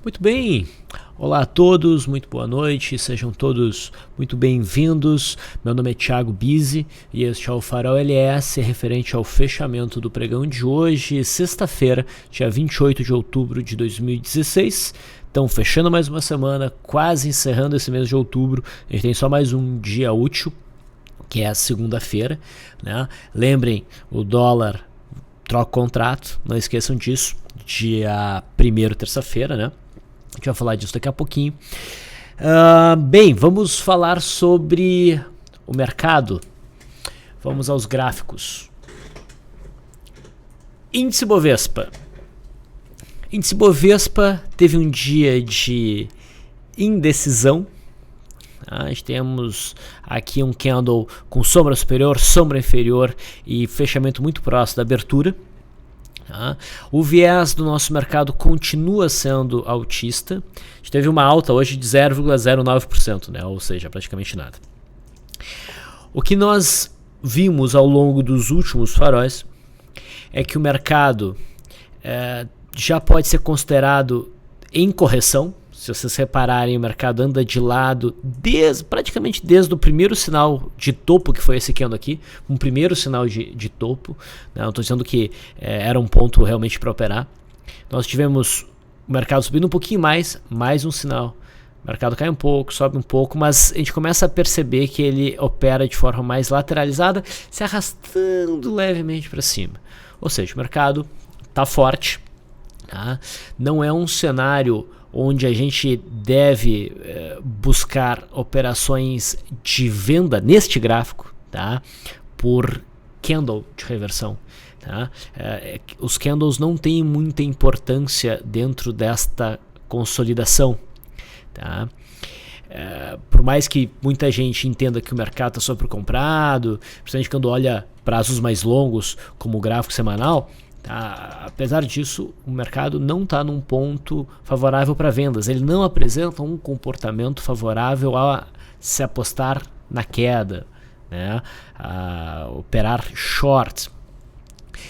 Muito bem, olá a todos, muito boa noite, sejam todos muito bem-vindos. Meu nome é Thiago Bizzi e este é o Farol LS, referente ao fechamento do pregão de hoje, sexta-feira, dia 28 de outubro de 2016. Então, fechando mais uma semana, quase encerrando esse mês de outubro, a gente tem só mais um dia útil, que é a segunda-feira, né? Lembrem, o dólar troca contrato, não esqueçam disso, dia 1º, terça-feira, né? A gente vai falar disso daqui a pouquinho. Bem, vamos falar sobre o mercado. Vamos aos gráficos. Índice Bovespa. Índice Bovespa teve um dia de indecisão. Temos aqui um candle com sombra superior, sombra inferior e fechamento muito próximo da abertura. O viés do nosso mercado continua sendo altista. A gente teve uma alta hoje de 0,09%, né? Ou seja, praticamente nada. O que nós vimos ao longo dos últimos faróis é que o mercado já pode ser considerado em correção. Se vocês repararem, o mercado anda de lado praticamente desde o primeiro sinal de topo, que foi esse candle aqui, um primeiro sinal de topo. Não estou dizendo que era um ponto realmente para operar. Nós tivemos o mercado subindo um pouquinho mais um sinal. O mercado cai um pouco, sobe um pouco, mas a gente começa a perceber que ele opera de forma mais lateralizada, se arrastando levemente para cima. Ou seja, o mercado está forte. Não é um cenário onde a gente deve buscar operações de venda neste gráfico, por candle de reversão. Os candles não têm muita importância dentro desta consolidação. Por mais que muita gente entenda que o mercado está sobrecomprado, principalmente quando olha prazos mais longos, como o gráfico semanal, apesar disso, o mercado não está num ponto favorável para vendas. Ele não apresenta um comportamento favorável a se apostar na queda, né? A operar short.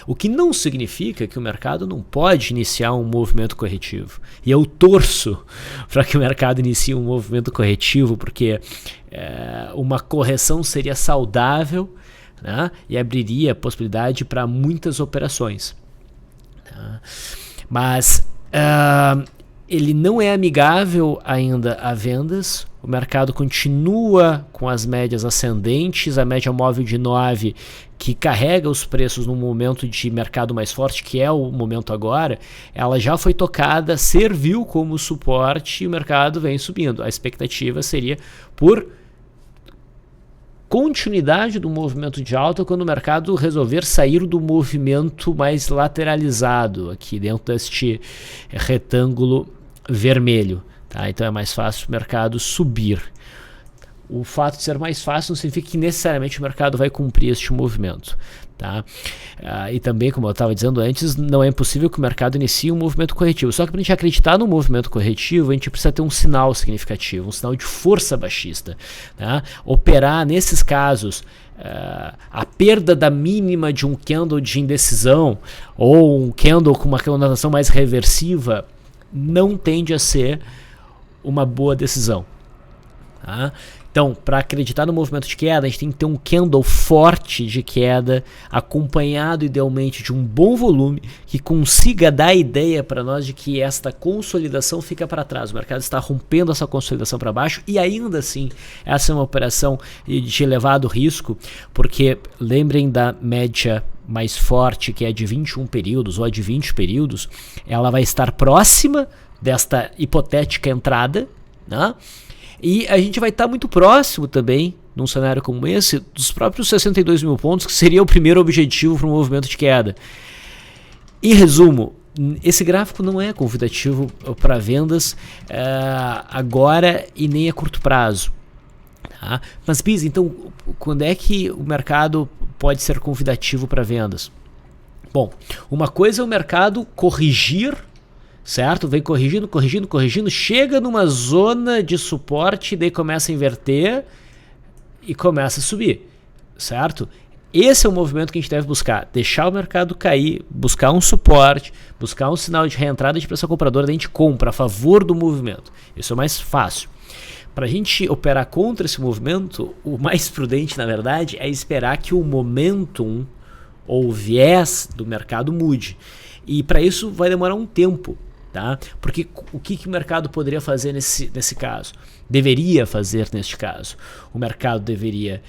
O que não significa que o mercado não pode iniciar um movimento corretivo. E eu torço para que o mercado inicie um movimento corretivo, porque uma correção seria saudável, né? E abriria a possibilidade para muitas operações. Mas ele não é amigável ainda a vendas. O mercado continua com as médias ascendentes, a média móvel de 9, que carrega os preços num momento de mercado mais forte, que é o momento agora, ela já foi tocada, serviu como suporte e o mercado vem subindo. A expectativa seria por continuidade do movimento de alta quando o mercado resolver sair do movimento mais lateralizado aqui dentro deste retângulo vermelho. Então é mais fácil o mercado subir. O fato de ser mais fácil não significa que necessariamente o mercado vai cumprir este movimento. E também, como eu estava dizendo antes, não é impossível que o mercado inicie um movimento corretivo. Só que para a gente acreditar no movimento corretivo, a gente precisa ter um sinal significativo, um sinal de força baixista. Operar nesses casos, a perda da mínima de um candle de indecisão ou um candle com uma conotação mais reversiva não tende a ser uma boa decisão. Então, para acreditar no movimento de queda, a gente tem que ter um candle forte de queda, acompanhado idealmente de um bom volume, que consiga dar a ideia para nós de que esta consolidação fica para trás. O mercado está rompendo essa consolidação para baixo e ainda assim, essa é uma operação de elevado risco, porque lembrem da média mais forte, que é de 21 períodos ou a de 20 períodos, ela vai estar próxima desta hipotética entrada, né? E a gente vai estar muito próximo também, num cenário como esse, dos próprios 62 mil pontos, que seria o primeiro objetivo para um movimento de queda. Em resumo, esse gráfico não é convidativo para vendas agora e nem a curto prazo. Mas, Biz, então, quando é que o mercado pode ser convidativo para vendas? Bom, uma coisa é o mercado corrigir, certo? Vem corrigindo, chega numa zona de suporte, daí começa a inverter e começa a subir, certo? Esse é o movimento que a gente deve buscar, deixar o mercado cair, buscar um suporte, buscar um sinal de reentrada de pressão compradora, daí a gente compra a favor do movimento. Isso é o mais fácil. Para a gente operar contra esse movimento, o mais prudente, na verdade, é esperar que o momentum ou viés do mercado mude. E para isso vai demorar um tempo, tá? Porque o que o mercado poderia fazer nesse caso? Deveria fazer neste caso. O mercado deveria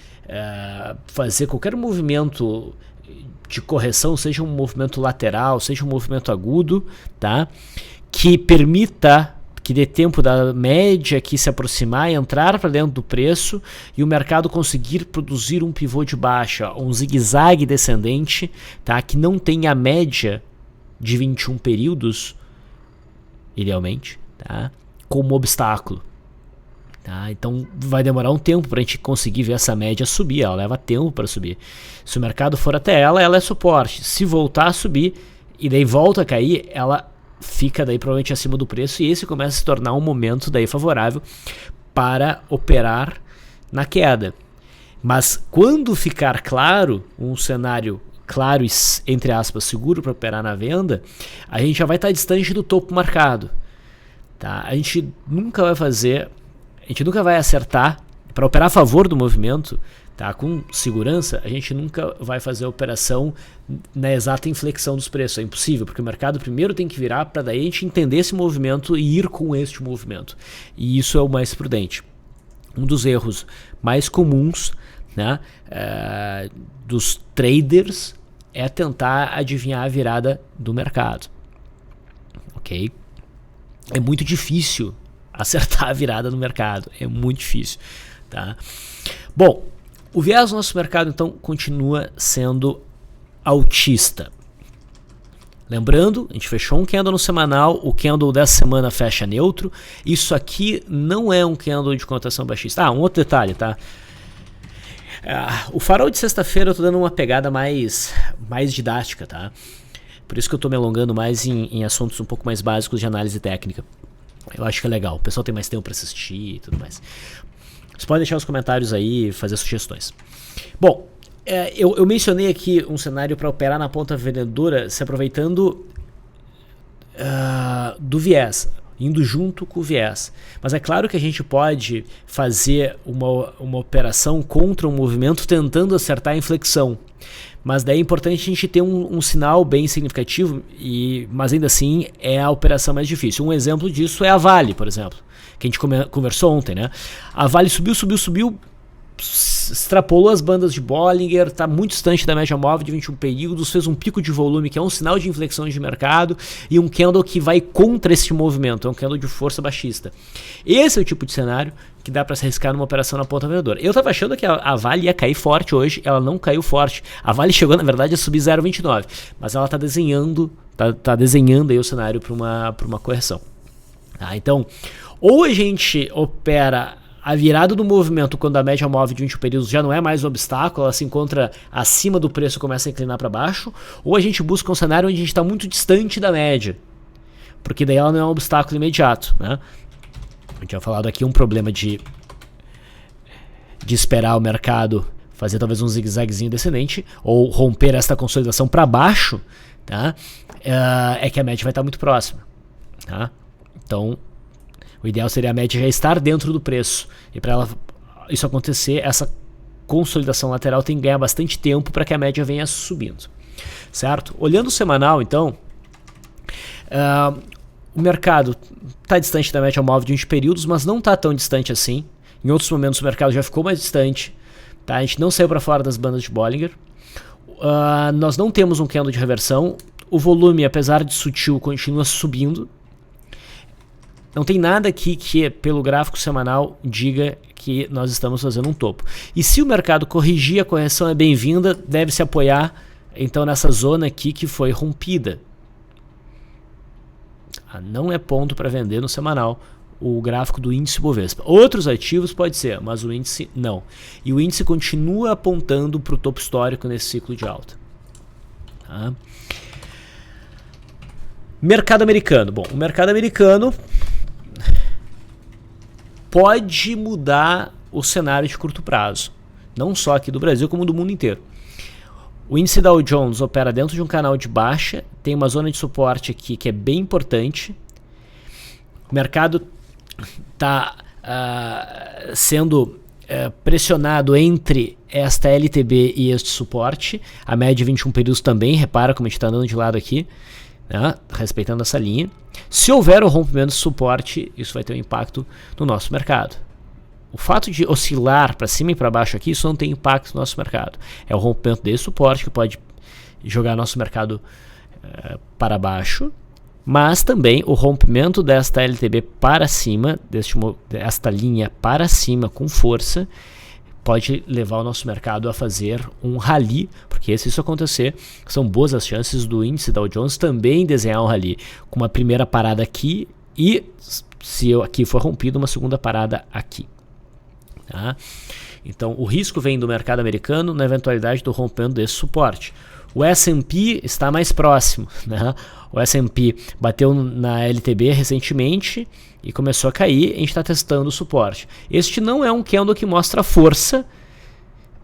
fazer qualquer movimento de correção, seja um movimento lateral, seja um movimento agudo, tá? Que permita, que dê tempo da média aqui se aproximar, entrar para dentro do preço e o mercado conseguir produzir um pivô de baixa, um zigue-zague descendente, tá? Que não tenha a média de 21 períodos, idealmente, tá? Como obstáculo. Tá? Então vai demorar um tempo para a gente conseguir ver essa média subir, ela leva tempo para subir. Se o mercado for até ela é suporte. Se voltar a subir e daí volta a cair, ela fica daí provavelmente acima do preço e esse começa a se tornar um momento daí favorável para operar na queda. Mas quando ficar claro, um cenário claro e, entre aspas, seguro para operar na venda, a gente já vai estar distante do topo marcado. Tá? A gente nunca vai acertar para operar a favor do movimento, tá? Com segurança, a gente nunca vai fazer a operação na exata inflexão dos preços. É impossível, porque o mercado primeiro tem que virar para daí a gente entender esse movimento e ir com este movimento. E isso é o mais prudente. Um dos erros mais comuns, né, dos traders é tentar adivinhar a virada do mercado. Ok? É muito difícil acertar a virada no mercado, é muito difícil, tá? Bom, o viés do nosso mercado então continua sendo altista. Lembrando, a gente fechou um candle no semanal, o candle dessa semana fecha neutro. Isso aqui não é um candle de cotação baixista. Um outro detalhe, tá? O farol de sexta-feira eu tô dando uma pegada mais didática, tá? Por isso que eu tô me alongando mais em assuntos um pouco mais básicos de análise técnica. Eu acho que é legal, o pessoal tem mais tempo para assistir e tudo mais. Você pode deixar os comentários aí, fazer sugestões. Bom, eu mencionei aqui um cenário para operar na ponta vendedora, se aproveitando do viés, indo junto com o viés. Mas é claro que a gente pode fazer uma operação contra um movimento tentando acertar a inflexão. Mas daí é importante a gente ter um sinal bem significativo, mas ainda assim é a operação mais difícil. Um exemplo disso é a Vale, por exemplo, que a gente conversou ontem, né? A Vale subiu, extrapolou as bandas de Bollinger, está muito distante da média móvel de 21 períodos, fez um pico de volume que é um sinal de inflexão de mercado e um candle que vai contra esse movimento, é um candle de força baixista. Esse é o tipo de cenário que dá para se arriscar numa operação na ponta vendedora. Eu estava achando que a Vale ia cair forte hoje, ela não caiu forte. A Vale chegou, na verdade, a subir 0,29, mas ela está desenhando aí o cenário para uma correção. Tá? Então, ou a gente opera a virada do movimento quando a média móvel de 21 períodos já não é mais um obstáculo, ela se encontra acima do preço e começa a inclinar para baixo, ou a gente busca um cenário onde a gente está muito distante da média, porque daí ela não é um obstáculo imediato, né? A gente tinha falado aqui um problema de esperar o mercado fazer talvez um zigue-zaguezinho descendente ou romper esta consolidação para baixo, tá? É que a média vai estar muito próxima, tá? Então, o ideal seria a média já estar dentro do preço. E para isso acontecer, essa consolidação lateral tem que ganhar bastante tempo para que a média venha subindo, certo? Olhando o semanal, então, o mercado está distante da média móvel de 20 períodos, mas não está tão distante assim. Em outros momentos o mercado já ficou mais distante, tá? A gente não saiu para fora das bandas de Bollinger. Nós não temos um candle de reversão. O volume, apesar de sutil, continua subindo. Não tem nada aqui que, pelo gráfico semanal, diga que nós estamos fazendo um topo. E se o mercado corrigir, a correção é bem-vinda, deve se apoiar então nessa zona aqui que foi rompida. Não é ponto para vender no semanal o gráfico do índice Bovespa. Outros ativos pode ser, mas o índice não. E o índice continua apontando para o topo histórico nesse ciclo de alta. Tá? Mercado americano. Bom, o mercado americano pode mudar o cenário de curto prazo, não só aqui do Brasil, como do mundo inteiro. O índice Dow Jones opera dentro de um canal de baixa, tem uma zona de suporte aqui que é bem importante. O mercado está sendo pressionado entre esta LTB e este suporte, a média de 21 períodos também, repara como a gente está andando de lado aqui, né, respeitando essa linha. Se houver o rompimento de suporte, isso vai ter um impacto no nosso mercado. O fato de oscilar para cima e para baixo aqui, isso não tem impacto no nosso mercado. É o rompimento desse suporte que pode jogar nosso mercado para baixo, mas também o rompimento desta LTB para cima, desta linha para cima com força, pode levar o nosso mercado a fazer um rally, porque se isso acontecer, são boas as chances do índice Dow Jones também desenhar um rally, com uma primeira parada aqui e, se aqui for rompido, uma segunda parada aqui. Tá? Então o risco vem do mercado americano na eventualidade do rompimento desse suporte. O S&P está mais próximo, né? O S&P bateu na LTB recentemente e começou a cair, a gente está testando o suporte. Este não é um candle que mostra força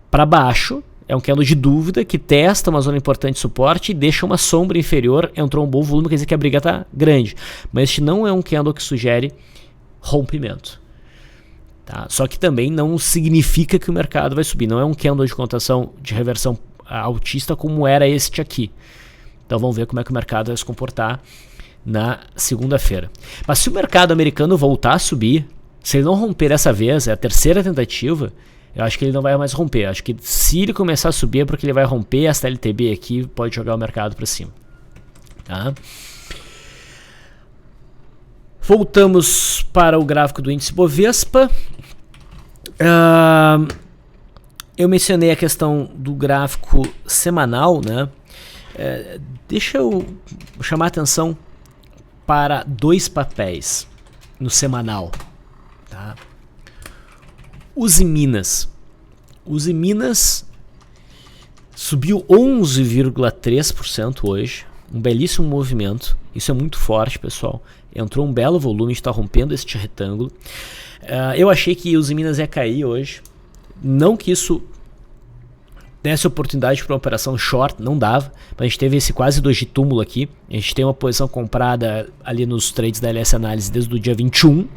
para baixo, é um candle de dúvida que testa uma zona importante de suporte e deixa uma sombra inferior, entrou um bom volume, quer dizer que a briga está grande. Mas este não é um candle que sugere rompimento. Tá? Só que também não significa que o mercado vai subir, não é um candle de cotação de reversão altista como era este aqui. Então vamos ver como é que o mercado vai se comportar na segunda-feira. Mas se o mercado americano voltar a subir, se ele não romper dessa vez, é a terceira tentativa, eu acho que ele não vai mais romper. Eu acho que se ele começar a subir é porque ele vai romper essa LTB aqui, pode jogar o mercado para cima. Tá? Voltamos para o gráfico do índice Bovespa. Eu mencionei a questão do gráfico semanal, né? Deixa eu chamar a atenção para dois papéis no semanal. Tá? Usiminas. Usiminas subiu 11,3% hoje. Um belíssimo movimento. Isso é muito forte, pessoal. Entrou um belo volume, está rompendo este retângulo. Eu achei que Usiminas ia cair hoje. Não que isso desse oportunidade para uma operação short, não dava. Mas a gente teve esse quase 2 de túmulo aqui. A gente tem uma posição comprada ali nos trades da LS Análise desde o dia 21.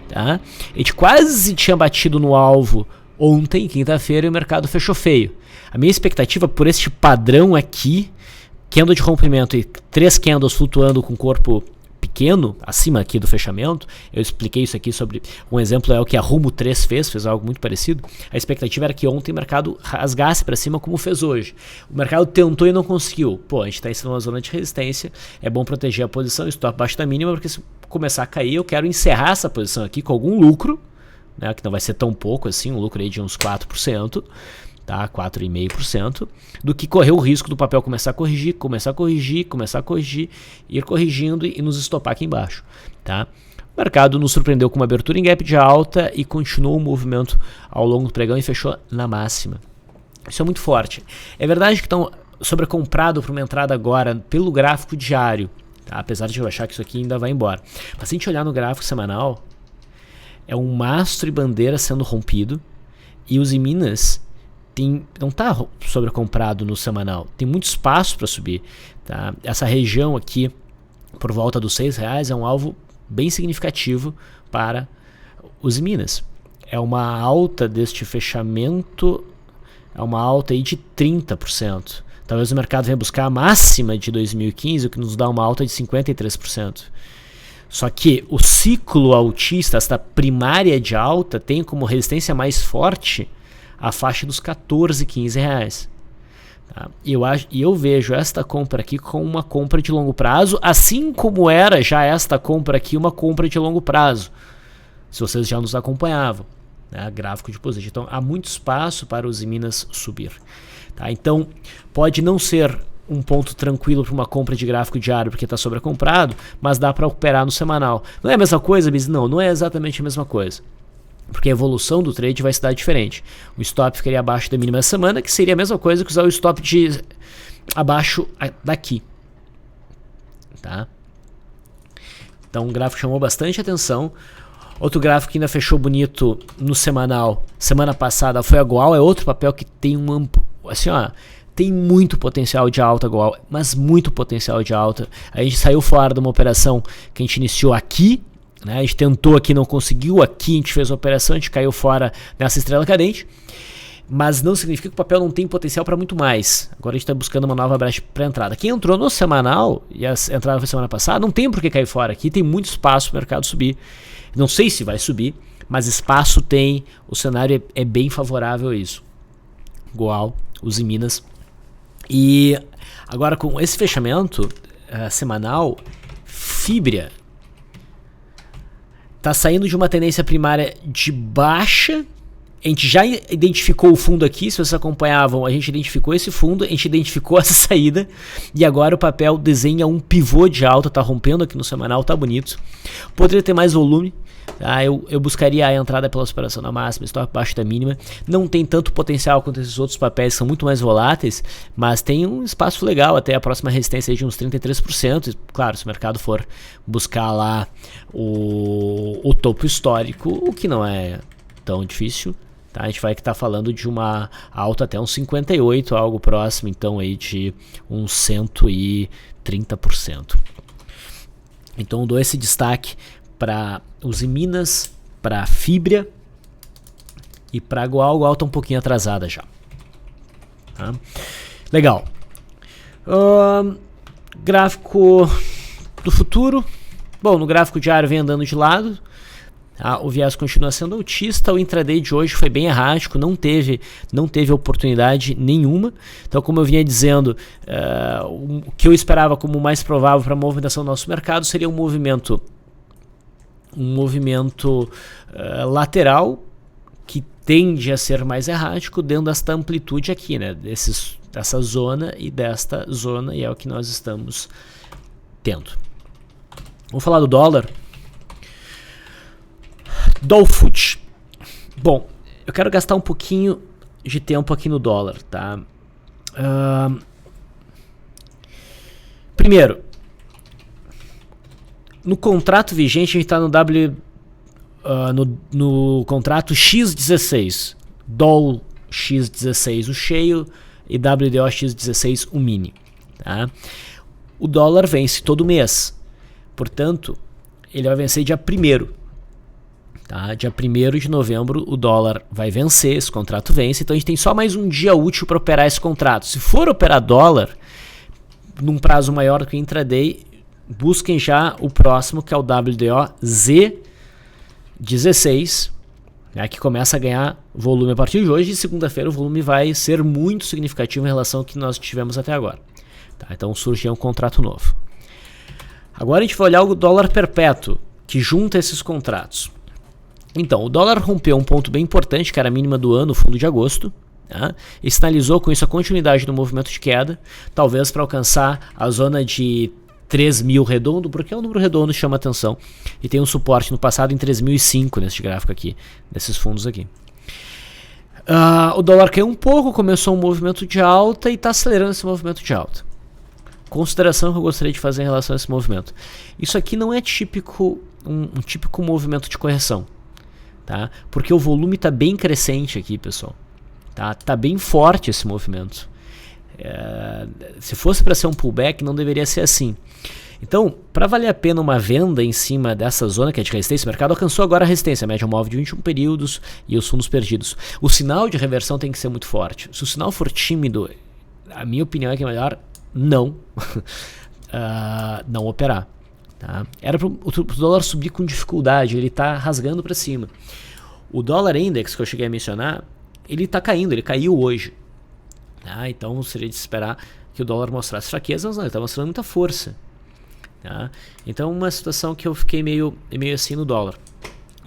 Tá? A gente quase tinha batido no alvo ontem, quinta-feira, e o mercado fechou feio. A minha expectativa por este padrão aqui, candle de rompimento e 3 candles flutuando com corpo pequeno, acima aqui do fechamento, eu expliquei isso aqui sobre, um exemplo é o que a Rumo 3 fez algo muito parecido. A expectativa era que ontem o mercado rasgasse para cima como fez hoje. O mercado tentou e não conseguiu. Pô, a gente está em uma zona de resistência, é bom proteger a posição, stop abaixo da mínima, porque se começar a cair, eu quero encerrar essa posição aqui com algum lucro, né, que não vai ser tão pouco assim, um lucro aí de uns 4%, tá, 4,5%, do que correr o risco do papel começar a corrigir, ir corrigindo e nos estopar aqui embaixo. Tá? O mercado nos surpreendeu com uma abertura em gap de alta e continuou o movimento ao longo do pregão e fechou na máxima. Isso é muito forte. É verdade que estão sobrecomprado para uma entrada agora pelo gráfico diário, tá? Apesar de eu achar que isso aqui ainda vai embora. Mas se a gente olhar no gráfico semanal, é um mastro e bandeira sendo rompido e os Minas não está sobrecomprado no semanal, tem muito espaço para subir. Tá? Essa região aqui, por volta dos R$6, é um alvo bem significativo para os Minas. É uma alta deste fechamento, é uma alta aí de 30%. Talvez o mercado venha buscar a máxima de 2015, o que nos dá uma alta de 53%. Só que o ciclo altista, esta primária de alta, tem como resistência mais forte a faixa dos R$14, R$15. Tá? E eu vejo esta compra aqui como uma compra de longo prazo, assim como era já esta compra aqui uma compra de longo prazo, se vocês já nos acompanhavam, né? Gráfico de posição. Então há muito espaço para os Minas subir. Tá? Então pode não ser um ponto tranquilo para uma compra de gráfico diário porque está sobrecomprado, mas dá para operar no semanal. Não é a mesma coisa, Bis? Não é exatamente a mesma coisa. Porque a evolução do trade vai se dar diferente. O stop ficaria abaixo da mínima da semana, que seria a mesma coisa que usar o stop de abaixo daqui. Tá? Então o gráfico chamou bastante atenção. Outro gráfico que ainda fechou bonito no semanal, semana passada, foi a Goal. É outro papel que tem assim, ó, tem muito potencial de alta, Goal, mas muito potencial de alta. A gente saiu fora de uma operação que a gente iniciou aqui, né? A gente tentou aqui, não conseguiu, aqui a gente fez a operação, a gente caiu fora nessa estrela cadente, mas não significa que o papel não tem potencial para muito mais. Agora a gente está buscando uma nova brecha para entrada. Quem entrou no semanal, e a entrada foi semana passada, não tem por que cair fora aqui, tem muito espaço para o mercado subir. Não sei se vai subir, mas espaço tem, o cenário é bem favorável a isso. Goal, Uzi Minas. E agora com esse fechamento semanal, Fibria está saindo de uma tendência primária de baixa. A gente já identificou o fundo aqui, se vocês acompanhavam, a gente identificou esse fundo, a gente identificou essa saída, e agora o papel desenha um pivô de alta, tá rompendo aqui no semanal, tá bonito. Poderia ter mais volume, tá? Eu buscaria a entrada pela superação da máxima, stop abaixo da mínima. Não tem tanto potencial quanto esses outros papéis, são muito mais voláteis, mas tem um espaço legal até a próxima resistência aí de uns 33%. Claro, se o mercado for buscar lá o topo histórico, o que não é tão difícil. Tá, a gente vai estar falando de uma alta até uns 58, algo próximo, então aí de uns 130%. Então dou esse destaque para Uzi Minas, para Fibria e para Goal. Goal está um pouquinho atrasada já. Tá? Legal. Gráfico do futuro. Bom, no gráfico diário vem andando de lado. O viés continua sendo altista. O intraday de hoje foi bem errático, não teve oportunidade nenhuma. Então, como eu vinha dizendo, o que eu esperava como mais provável para a movimentação do nosso mercado seria um movimento lateral, que tende a ser mais errático dentro desta amplitude aqui, né? Dessa zona e desta zona, e é o que nós estamos tendo. Vamos falar do dólar. Dolfoot. Bom, eu quero gastar um pouquinho de tempo aqui no dólar, tá? Primeiro, no contrato vigente, a gente está no contrato X16, DOL X16 o cheio e WDO X16 o mini, tá? O dólar vence todo mês, portanto, ele vai vencer dia 1º. Tá? Dia 1º de novembro o dólar vai vencer, esse contrato vence, então a gente tem só mais um dia útil para operar esse contrato. Se for operar dólar num prazo maior do que intraday, busquem já o próximo, que é o WDO Z16, né, que começa a ganhar volume a partir de hoje, e segunda-feira o volume vai ser muito significativo em relação ao que nós tivemos até agora. Tá? Então surge um contrato novo. Agora a gente vai olhar o dólar perpétuo, que junta esses contratos. Então, o dólar rompeu um ponto bem importante, que era a mínima do ano, fundo de agosto, tá? E sinalizou com isso a continuidade do movimento de queda, talvez para alcançar a zona de 3.000 redondo, porque é um número redondo que chama atenção, e tem um suporte no passado em 3.005 neste gráfico aqui, nesses fundos aqui. O dólar caiu um pouco, começou um movimento de alta e está acelerando esse movimento de alta. Consideração que eu gostaria de fazer em relação a esse movimento. Isso aqui não é típico, um típico movimento de correção. Tá? Porque o volume está bem crescente aqui, pessoal. Tá bem forte esse movimento. Se fosse para ser um pullback, não deveria ser assim. Então, para valer a pena uma venda em cima dessa zona que é de resistência, o mercado alcançou agora a resistência, a média móvel de 21 períodos e os fundos perdidos. O sinal de reversão tem que ser muito forte. Se o sinal for tímido, a minha opinião é que é melhor não operar. Tá? Era para o dólar subir com dificuldade, ele está rasgando para cima. O dólar index, que eu cheguei a mencionar, ele está caindo, ele caiu hoje. Tá? Então seria de esperar que o dólar mostrasse fraqueza, mas não, ele está mostrando muita força. Tá? Então uma situação que eu fiquei meio assim no dólar.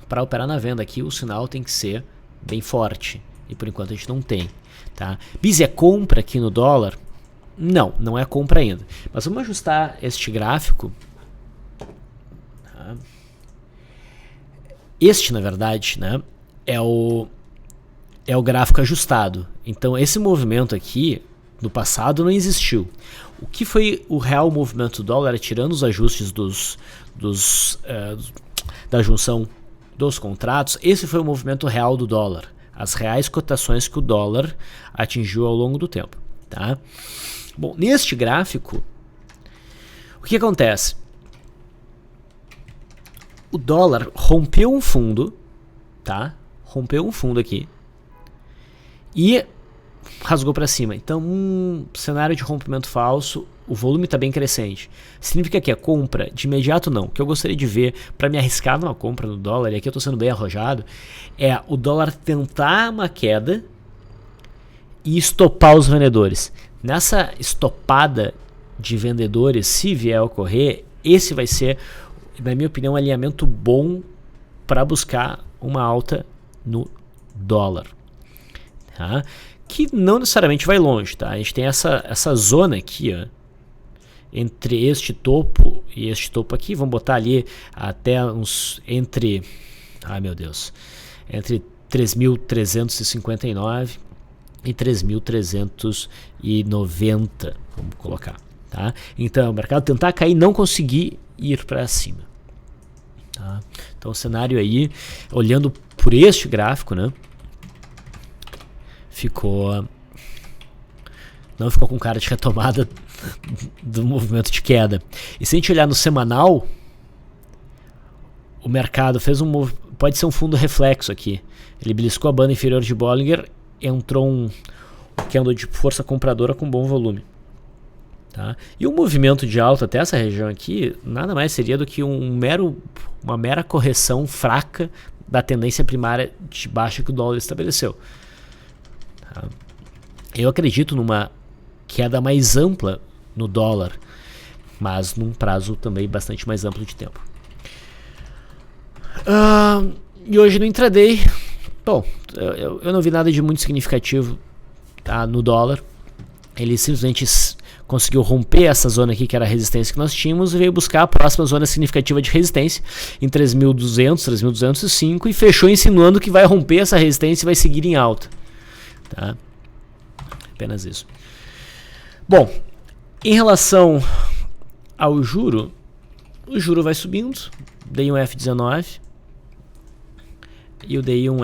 Para operar na venda aqui, o sinal tem que ser bem forte, e por enquanto a gente não tem. Tá? Bis é compra aqui no dólar? Não é compra ainda. Mas vamos ajustar este gráfico. Este, na verdade, né, é o gráfico ajustado. Então, esse movimento aqui, no passado, não existiu. O que foi o real movimento do dólar, tirando os ajustes da junção dos contratos, esse foi o movimento real do dólar. As reais cotações que o dólar atingiu ao longo do tempo. tá? Bom, neste gráfico, o que acontece? O dólar rompeu um fundo, tá? Rompeu um fundo aqui e rasgou para cima. Então, cenário de rompimento falso, o volume está bem crescente. Significa que a compra, de imediato não. O que eu gostaria de ver para me arriscar numa compra no dólar, e aqui eu estou sendo bem arrojado, é o dólar tentar uma queda e estopar os vendedores. Nessa estopada de vendedores, se vier a ocorrer, esse vai ser, na minha opinião, um alinhamento bom para buscar uma alta no dólar, tá? Que não necessariamente vai longe, tá? A gente tem essa zona aqui, ó, entre este topo e este topo aqui, vamos botar ali até uns entre, ai meu Deus, entre 3.359 e 3.390, vamos colocar, tá? Então, o mercado tentar cair e não conseguir ir para cima, tá? Então, o cenário aí, olhando por este gráfico, né, não ficou com cara de retomada do movimento de queda. E se a gente olhar no semanal, o mercado fez pode ser um fundo reflexo aqui. Ele beliscou a banda inferior de Bollinger, entrou um candle de força compradora com bom volume, tá? E o movimento de alta até essa região aqui nada mais seria do que uma mera correção fraca da tendência primária de baixa que o dólar estabeleceu. Eu acredito numa queda mais ampla no dólar, mas num prazo também bastante mais amplo de tempo. E hoje no intraday, bom, eu não vi nada de muito significativo, tá, no dólar. Ele simplesmente conseguiu romper essa zona aqui, que era a resistência que nós tínhamos, e veio buscar a próxima zona significativa de resistência em 3.200, 3.205, e fechou insinuando que vai romper essa resistência e vai seguir em alta, tá? Apenas isso. Bom, em relação ao juro, o juro vai subindo, dei um F19 e eu dei um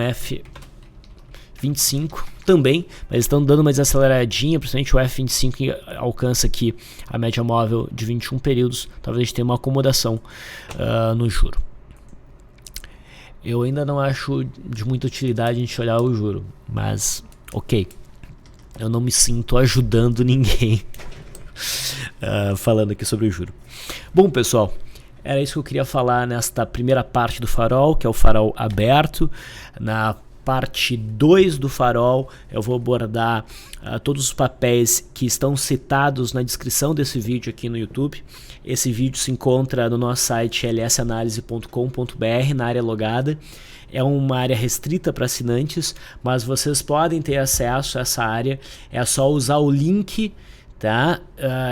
F25 também, mas estão dando uma desaceleradinha, principalmente o F25 alcança aqui a média móvel de 21 períodos, talvez a gente tenha uma acomodação no juro. Eu ainda não acho de muita utilidade a gente olhar o juro, mas ok, eu não me sinto ajudando ninguém falando aqui sobre o juro. Bom, pessoal, era isso que eu queria falar nesta primeira parte do farol, que é o farol aberto. Na parte 2 do farol eu vou abordar todos os papéis que estão citados na descrição desse vídeo aqui no YouTube. Esse vídeo se encontra no nosso site lsanalise.com.br, na área logada. É uma área restrita para assinantes, mas vocês podem ter acesso a essa área. É só usar o link, tá?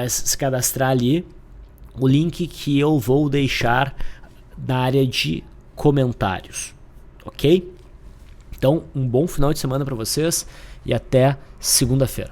Se cadastrar ali. O link que eu vou deixar na área de comentários, ok? Então, um bom final de semana para vocês e até segunda-feira.